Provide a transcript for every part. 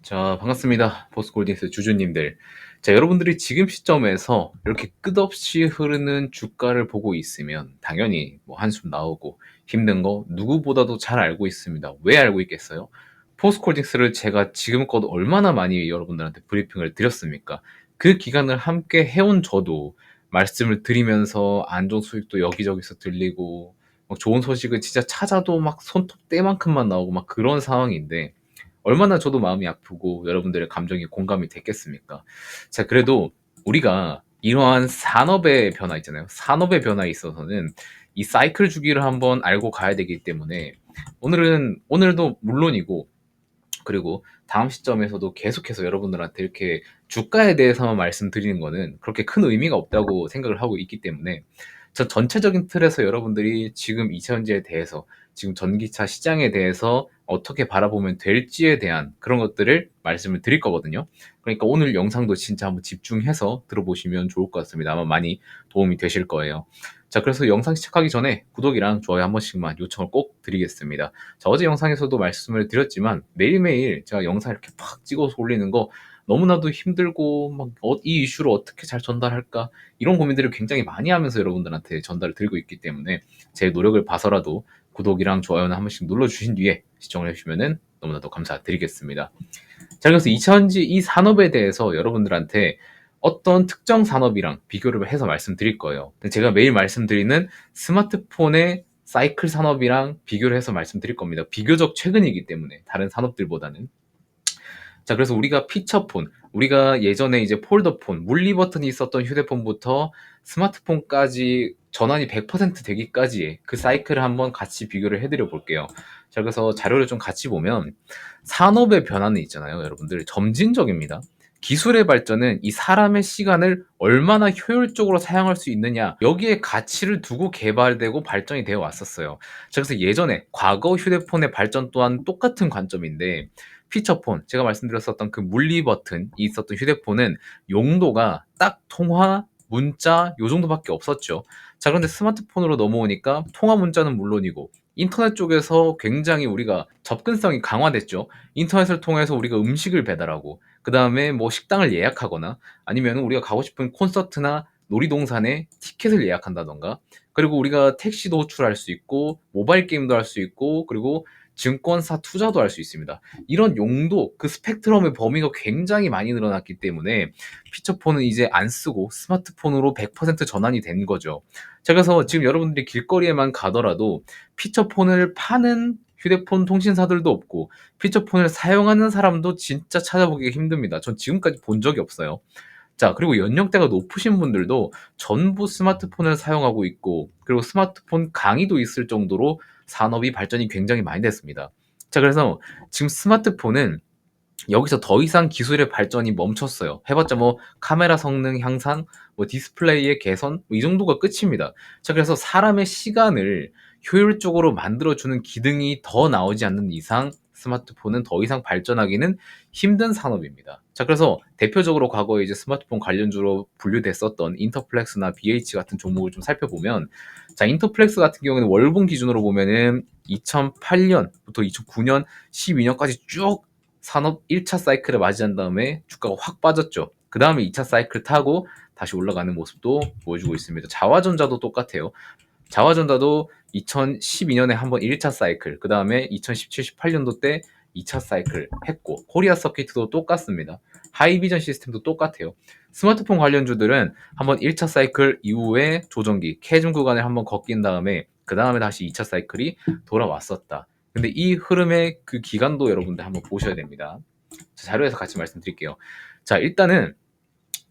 자, 반갑습니다. 보스골딩스 주주님들. 자, 여러분들이 지금 시점에서 이렇게 끝없이 흐르는 주가를 보고 있으면 당연히 뭐 한숨 나오고 힘든 거 누구보다도 잘 알고 있습니다. 왜 알고 있겠어요? 포스콜딩스를 제가 지금껏 얼마나 많이 여러분들한테 브리핑을 드렸습니까? 그 기간을 함께 해온 저도 말씀을 드리면서 안 좋은 소식도 여기저기서 들리고 막 좋은 소식을 진짜 찾아도 막 손톱 떼만큼만 나오고 막 그런 상황인데 얼마나 저도 마음이 아프고 여러분들의 감정이 공감이 됐겠습니까? 자, 그래도 우리가 이러한 산업의 변화 있잖아요. 산업의 변화에 있어서는 이 사이클 주기를 한번 알고 가야 되기 때문에 오늘도 물론이고 그리고 다음 시점에서도 계속해서 여러분들한테 이렇게 주가에 대해서만 말씀드리는 거는 그렇게 큰 의미가 없다고 생각을 하고 있기 때문에 저 전체적인 틀에서 여러분들이 지금 이 현재에 대해서 지금 전기차 시장에 대해서 어떻게 바라보면 될지에 대한 그런 것들을 말씀을 드릴 거거든요. 그러니까 오늘 영상도 진짜 한번 집중해서 들어보시면 좋을 것 같습니다. 아마 많이 도움이 되실 거예요. 자, 그래서 영상 시작하기 전에 구독이랑 좋아요 한 번씩만 요청을 꼭 드리겠습니다. 자, 어제 영상에서도 말씀을 드렸지만 매일매일 제가 영상 이렇게 팍 찍어서 올리는 거 너무나도 힘들고 막 이 이슈를 어떻게 잘 전달할까 이런 고민들을 굉장히 많이 하면서 여러분들한테 전달을 드리고 있기 때문에 제 노력을 봐서라도 구독이랑 좋아요는 한 번씩 눌러주신 뒤에 시청을 해주시면 너무나도 감사드리겠습니다. 자, 그래서 이 산업에 대해서 여러분들한테 어떤 특정 산업이랑 비교를 해서 말씀드릴 거예요. 제가 매일 말씀드리는 스마트폰의 사이클 산업이랑 비교를 해서 말씀드릴 겁니다. 비교적 최근이기 때문에 다른 산업들보다는. 자, 그래서 우리가 피처폰, 우리가 예전에 이제 폴더폰, 물리 버튼이 있었던 휴대폰부터 스마트폰까지 전환이 100% 되기까지의 그 사이클을 한번 같이 비교를 해드려 볼게요. 자, 그래서 자료를 좀 같이 보면 산업의 변화는 있잖아요, 여러분들. 점진적입니다. 기술의 발전은 이 사람의 시간을 얼마나 효율적으로 사용할 수 있느냐, 여기에 가치를 두고 개발되고 발전이 되어 왔었어요. 자, 그래서 예전에 과거 휴대폰의 발전 또한 똑같은 관점인데 피처폰, 제가 말씀드렸었던 그 물리 버튼이 있었던 휴대폰은 용도가 딱 통화, 문자 요 정도밖에 없었죠. 자, 그런데 스마트폰으로 넘어오니까 통화 문자는 물론이고 인터넷 쪽에서 굉장히 우리가 접근성이 강화됐죠. 인터넷을 통해서 우리가 음식을 배달하고 그 다음에 뭐 식당을 예약하거나 아니면 우리가 가고 싶은 콘서트나 놀이동산에 티켓을 예약한다던가 그리고 우리가 택시도 호출할 수 있고 모바일 게임도 할 수 있고 그리고 증권사 투자도 할 수 있습니다. 이런 용도, 그 스펙트럼의 범위가 굉장히 많이 늘어났기 때문에 피처폰은 이제 안 쓰고 스마트폰으로 100% 전환이 된 거죠. 자, 그래서 지금 여러분들이 길거리에만 가더라도 피처폰을 파는 휴대폰 통신사들도 없고 피처폰을 사용하는 사람도 진짜 찾아보기가 힘듭니다. 전 지금까지 본 적이 없어요. 자, 그리고 연령대가 높으신 분들도 전부 스마트폰을 사용하고 있고 그리고 스마트폰 강의도 있을 정도로 산업이 발전이 굉장히 많이 됐습니다. 자, 그래서 지금 스마트폰은 여기서 더 이상 기술의 발전이 멈췄어요. 해봤자 뭐 카메라 성능 향상, 뭐 디스플레이의 개선, 뭐이 정도가 끝입니다. 자, 그래서 사람의 시간을 효율적으로 만들어주는 기능이 더 나오지 않는 이상 스마트폰은 더 이상 발전하기는 힘든 산업입니다. 자, 그래서 대표적으로 과거에 이제 스마트폰 관련주로 분류됐었던 인터플렉스나 BH 같은 종목을 좀 살펴보면, 자, 인터플렉스 같은 경우는 월봉 기준으로 보면은 2008년부터 2009년, 12년까지 쭉 산업 1차 사이클을 맞이한 다음에 주가가 확 빠졌죠. 그 다음에 2차 사이클 타고 다시 올라가는 모습도 보여주고 있습니다. 자화전자도 똑같아요. 자화전자도 2012년에 한번 1차 사이클, 그 다음에 2017, 18년도 때 2차 사이클 했고, 코리아 서킷도 똑같습니다. 하이비전 시스템도 똑같아요. 스마트폰 관련주들은 한번 1차 사이클 이후에 조정기, 캐즘 구간을 한번 꺾인 다음에 그 다음에 다시 2차 사이클이 돌아왔었다. 근데 이 흐름의 그 기간도 여러분들 한번 보셔야 됩니다. 자료에서 같이 말씀드릴게요. 자, 일단은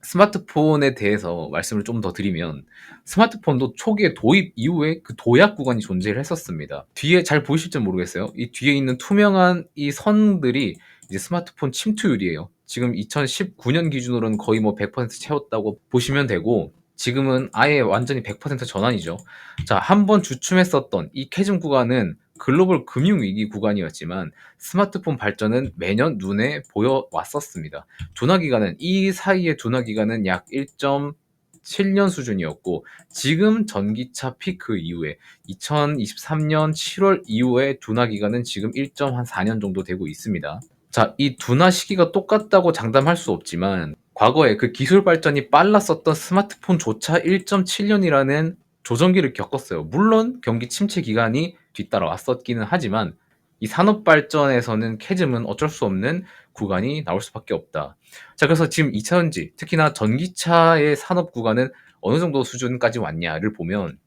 스마트폰에 대해서 말씀을 좀 더 드리면 스마트폰도 초기에 도입 이후에 그 도약 구간이 존재를 했었습니다. 뒤에 잘 보이실지 모르겠어요. 이 뒤에 있는 투명한 이 선들이 이제 스마트폰 침투율이에요. 지금 2019년 기준으로는 거의 뭐 100% 채웠다고 보시면 되고 지금은 아예 완전히 100% 전환이죠. 자, 한번 주춤했었던 이 캐즘 구간은 글로벌 금융위기 구간이었지만 스마트폰 발전은 매년 눈에 보여왔었습니다. 둔화 기간은 이 사이의 둔화 기간은 약 1.7년 수준이었고 지금 전기차 피크 이후에 2023년 7월 이후에 둔화 기간은 지금 1.4년 정도 되고 있습니다. 자, 이 둔화 시기가 똑같다고 장담할 수 없지만 과거에 그 기술 발전이 빨랐었던 스마트폰조차 1.7년이라는 조정기를 겪었어요. 물론 경기 침체 기간이 뒤따라왔었기는 하지만 이 산업 발전에서는 캐즘은 어쩔 수 없는 구간이 나올 수밖에 없다. 자, 그래서 지금 2차전지, 특히나 전기차의 산업 구간은 어느 정도 수준까지 왔냐를 보면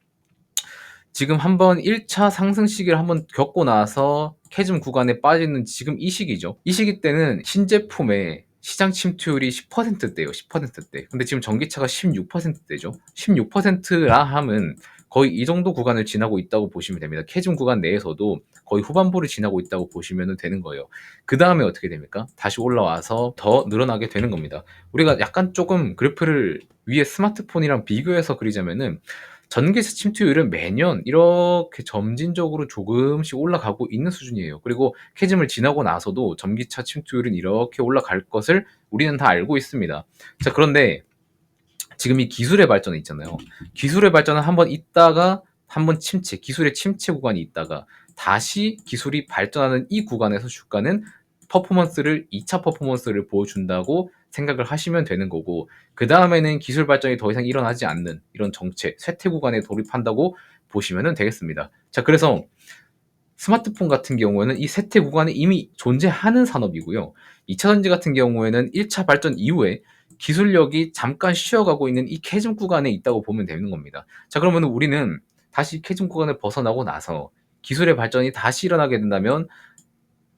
지금 한번 1차 상승 시기를 한번 겪고 나서 캐즘 구간에 빠지는 지금 이 시기죠. 이 시기 때는 신제품의 시장 침투율이 10%대예요. 10%대. 근데 지금 전기차가 16%대죠. 16%라 함은 거의 이 정도 구간을 지나고 있다고 보시면 됩니다. 캐즘 구간 내에서도 거의 후반부를 지나고 있다고 보시면 되는 거예요. 그 다음에 어떻게 됩니까? 다시 올라와서 더 늘어나게 되는 겁니다. 우리가 약간 조금 그래프를 위에 스마트폰이랑 비교해서 그리자면은 전기세 침투율은 매년 이렇게 점진적으로 조금씩 올라가고 있는 수준이에요. 그리고 캐즘을 지나고 나서도 전기차 침투율은 이렇게 올라갈 것을 우리는 다 알고 있습니다. 자, 그런데 지금 이 기술의 발전이 있잖아요. 기술의 발전은 한번 있다가 한번 침체, 기술의 침체 구간이 있다가 다시 기술이 발전하는 이 구간에서 주가는 퍼포먼스를 2차 퍼포먼스를 보여준다고 생각을 하시면 되는 거고, 그 다음에는 기술 발전이 더 이상 일어나지 않는 이런 정체, 쇠퇴 구간에 돌입한다고 보시면 되겠습니다. 자, 그래서 스마트폰 같은 경우에는 이 쇠퇴 구간에 이미 존재하는 산업이고요. 2차 전지 같은 경우에는 1차 발전 이후에 기술력이 잠깐 쉬어가고 있는 이 캐즘 구간에 있다고 보면 되는 겁니다. 자, 그러면 우리는 다시 캐즘 구간을 벗어나고 나서 기술의 발전이 다시 일어나게 된다면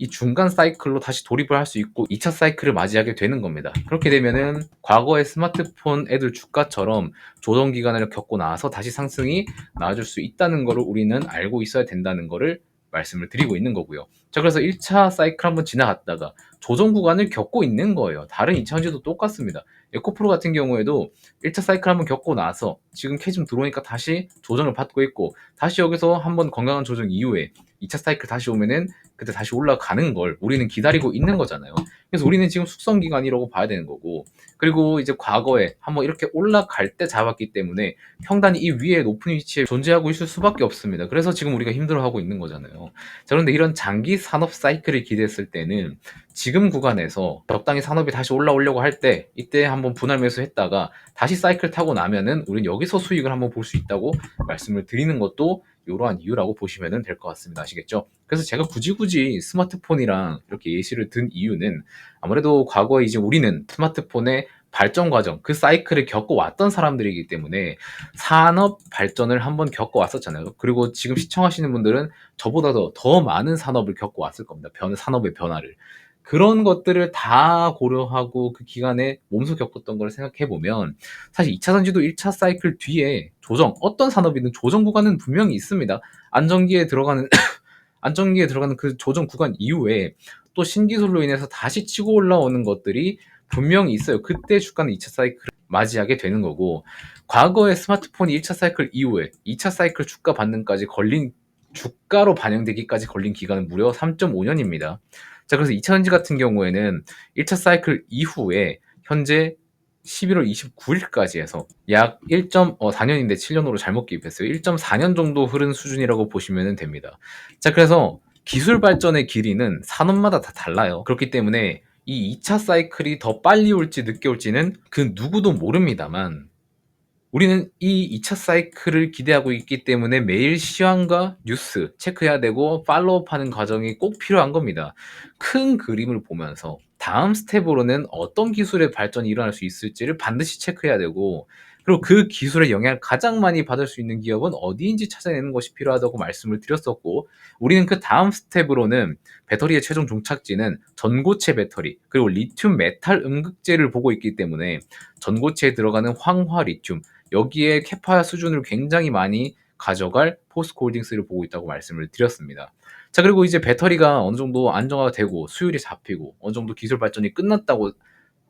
이 중간 사이클로 다시 돌입을 할 수 있고 2차 사이클을 맞이하게 되는 겁니다. 그렇게 되면은 과거의 스마트폰 애들 주가처럼 조정 기간을 겪고 나서 다시 상승이 나와줄 수 있다는 것을 우리는 알고 있어야 된다는 것을 말씀을 드리고 있는 거고요. 자, 그래서 1차 사이클 한번 지나갔다가 조정 구간을 겪고 있는 거예요. 다른 2차 전지도 똑같습니다. 에코프로 같은 경우에도 1차 사이클 한번 겪고 나서 지금 캐즘 들어오니까 다시 조정을 받고 있고, 다시 여기서 한번 건강한 조정 이후에 2차 사이클 다시 오면은 그때 다시 올라가는 걸 우리는 기다리고 있는 거잖아요. 그래서 우리는 지금 숙성 기간이라고 봐야 되는 거고, 그리고 이제 과거에 한번 이렇게 올라갈 때 잡았기 때문에 평단이 이 위에 높은 위치에 존재하고 있을 수밖에 없습니다. 그래서 지금 우리가 힘들어하고 있는 거잖아요. 자, 그런데 이런 장기 산업 사이클을 기대했을 때는 지금 구간에서 적당히 산업이 다시 올라오려고 할 때 이때 한번 분할 매수했다가 다시 사이클 타고 나면은 우리는 여기서 수익을 한번 볼 수 있다고 말씀을 드리는 것도 이러한 이유라고 보시면 될 것 같습니다. 아시겠죠? 그래서 제가 굳이 스마트폰이랑 이렇게 예시를 든 이유는 아무래도 과거에 이제 우리는 스마트폰의 발전 과정, 그 사이클을 겪어왔던 사람들이기 때문에 산업 발전을 한번 겪어왔었잖아요. 그리고 지금 시청하시는 분들은 저보다도 더 많은 산업을 겪어왔을 겁니다. 산업의 변화를. 그런 것들을 다 고려하고 그 기간에 몸소 겪었던 걸 생각해 보면 사실 2차 전지도 1차 사이클 뒤에 조정, 어떤 산업이든 조정 구간은 분명히 있습니다. 안정기에 들어가는 안정기에 들어가는 그 조정 구간 이후에 또 신기술로 인해서 다시 치고 올라오는 것들이 분명히 있어요. 그때 주가는 2차 사이클을 맞이하게 되는 거고, 과거에 스마트폰이 1차 사이클 이후에 2차 사이클 주가 반등까지 걸린, 주가로 반영되기까지 걸린 기간은 무려 3.5년입니다. 자, 그래서 2차 전지 같은 경우에는 1차 사이클 이후에 현재 11월 29일까지 해서 약 1.4년인데 7년으로 잘못 기입했어요. 1.4년 정도 흐른 수준이라고 보시면 됩니다. 자, 그래서 기술 발전의 길이는 산업마다 다 달라요. 그렇기 때문에 이 2차 사이클이 더 빨리 올지 늦게 올지는 그 누구도 모릅니다만, 우리는 이 2차 사이클을 기대하고 있기 때문에 매일 시황과 뉴스 체크해야 되고 팔로우하는 과정이 꼭 필요한 겁니다. 큰 그림을 보면서 다음 스텝으로는 어떤 기술의 발전이 일어날 수 있을지를 반드시 체크해야 되고, 그리고 그 기술의 영향을 가장 많이 받을 수 있는 기업은 어디인지 찾아내는 것이 필요하다고 말씀을 드렸었고, 우리는 그 다음 스텝으로는 배터리의 최종 종착지는 전고체 배터리 그리고 리튬 메탈 음극재를 보고 있기 때문에 전고체에 들어가는 황화 리튬, 여기에 캐파 수준을 굉장히 많이 가져갈 포스코홀딩스를 보고 있다고 말씀을 드렸습니다. 자, 그리고 이제 배터리가 어느 정도 안정화가 되고 수율이 잡히고 어느 정도 기술 발전이 끝났다고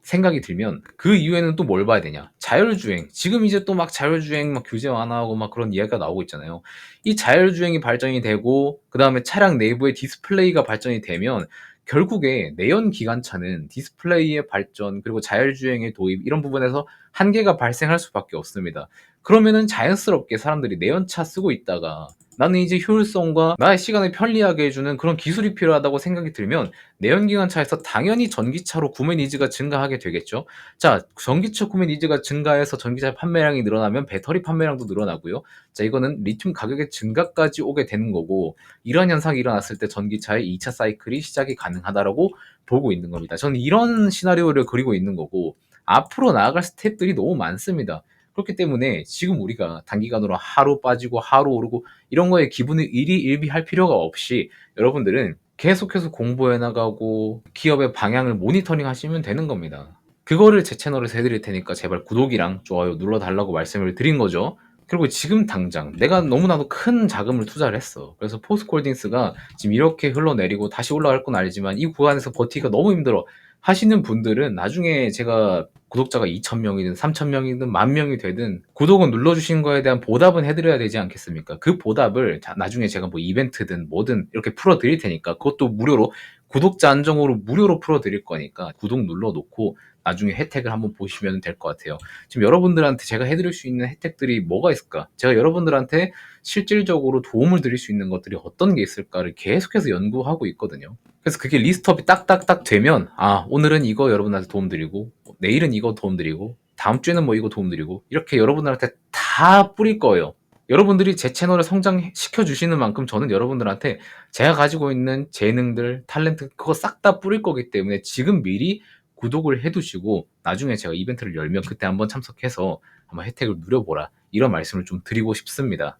생각이 들면 그 이후에는 또 뭘 봐야 되냐? 자율주행. 지금 이제 또 막 자율주행 막 규제 완화하고 막 그런 이야기가 나오고 있잖아요. 이 자율주행이 발전이 되고 그다음에 차량 내부의 디스플레이가 발전이 되면 결국에 내연 기관차는 디스플레이의 발전 그리고 자율주행의 도입 이런 부분에서 한계가 발생할 수밖에 없습니다. 그러면은 자연스럽게 사람들이 내연차 쓰고 있다가 나는 이제 효율성과 나의 시간을 편리하게 해주는 그런 기술이 필요하다고 생각이 들면 내연기관차에서 당연히 전기차로 구매 니즈가 증가하게 되겠죠. 자, 전기차 구매 니즈가 증가해서 전기차 판매량이 늘어나면 배터리 판매량도 늘어나고요. 자, 이거는 리튬 가격의 증가까지 오게 되는 거고, 이런 현상이 일어났을 때 전기차의 2차 사이클이 시작이 가능하다라고 보고 있는 겁니다. 저는 이런 시나리오를 그리고 있는 거고, 앞으로 나아갈 스텝들이 너무 많습니다. 그렇기 때문에 지금 우리가 단기간으로 하루 빠지고 하루 오르고 이런 거에 기분을 일희일비할 필요가 없이 여러분들은 계속해서 공부해 나가고 기업의 방향을 모니터링 하시면 되는 겁니다. 그거를 제 채널에서 해드릴 테니까 제발 구독이랑 좋아요 눌러달라고 말씀을 드린 거죠. 그리고 지금 당장 내가 너무나도 큰 자금을 투자를 했어. 그래서 포스코홀딩스가 지금 이렇게 흘러내리고 다시 올라갈 건 알지만 이 구간에서 버티기가 너무 힘들어 하시는 분들은 나중에 제가 구독자가 2,000명이든 3,000명이든 10,000명이 되든 구독은 눌러주신 거에 대한 보답은 해드려야 되지 않겠습니까? 그 보답을 나중에 제가 뭐 이벤트든 뭐든 이렇게 풀어드릴 테니까 그것도 무료로 구독자 안정으로 무료로 풀어드릴 거니까 구독 눌러놓고 나중에 혜택을 한번 보시면 될 것 같아요. 지금 여러분들한테 제가 해드릴 수 있는 혜택들이 뭐가 있을까? 제가 여러분들한테 실질적으로 도움을 드릴 수 있는 것들이 어떤 게 있을까를 계속해서 연구하고 있거든요. 그래서 그게 리스트업이 딱딱딱 되면 오늘은 이거 여러분한테 도움 드리고 내일은 이거 도움 드리고 다음 주에는 뭐 이거 도움 드리고 이렇게 여러분들한테 다 뿌릴 거예요. 여러분들이 제 채널을 성장시켜 주시는 만큼 저는 여러분들한테 제가 가지고 있는 재능들, 탤런트 그거 싹 다 뿌릴 거기 때문에 지금 미리 구독을 해두시고 나중에 제가 이벤트를 열면 그때 한번 참석해서 한번 혜택을 누려보라 이런 말씀을 좀 드리고 싶습니다.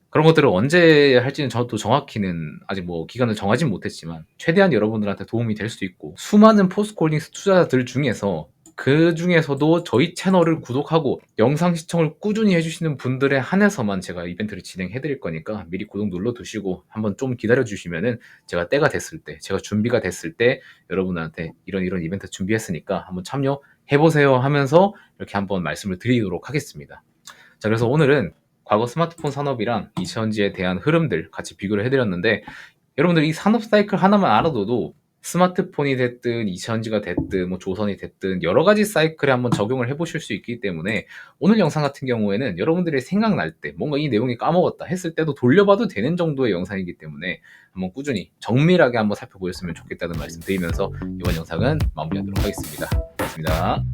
그런 것들을 언제 할지는 저도 정확히는 아직 뭐 기간을 정하진 못했지만 최대한 여러분들한테 도움이 될 수 있고 수많은 포스코홀딩스 투자자들 중에서 그 중에서도 저희 채널을 구독하고 영상 시청을 꾸준히 해주시는 분들에 한해서만 제가 이벤트를 진행해 드릴 거니까 미리 구독 눌러 두시고 한번 좀 기다려 주시면은 제가 때가 됐을 때 제가 준비가 됐을 때 여러분한테 이런 이벤트 준비했으니까 한번 참여해 보세요 하면서 이렇게 한번 말씀을 드리도록 하겠습니다. 자, 그래서 오늘은 과거 스마트폰 산업이랑 이천지에 대한 흐름들 같이 비교를 해드렸는데 여러분들 이 산업 사이클 하나만 알아둬도 스마트폰이 됐든 이천지가 됐든 뭐 조선이 됐든 여러 가지 사이클에 한번 적용을 해보실 수 있기 때문에 오늘 영상 같은 경우에는 여러분들이 생각날 때 뭔가 이 내용이 까먹었다 했을 때도 돌려봐도 되는 정도의 영상이기 때문에 한번 꾸준히 정밀하게 한번 살펴보셨으면 좋겠다는 말씀 드리면서 이번 영상은 마무리하도록 하겠습니다. 고맙습니다.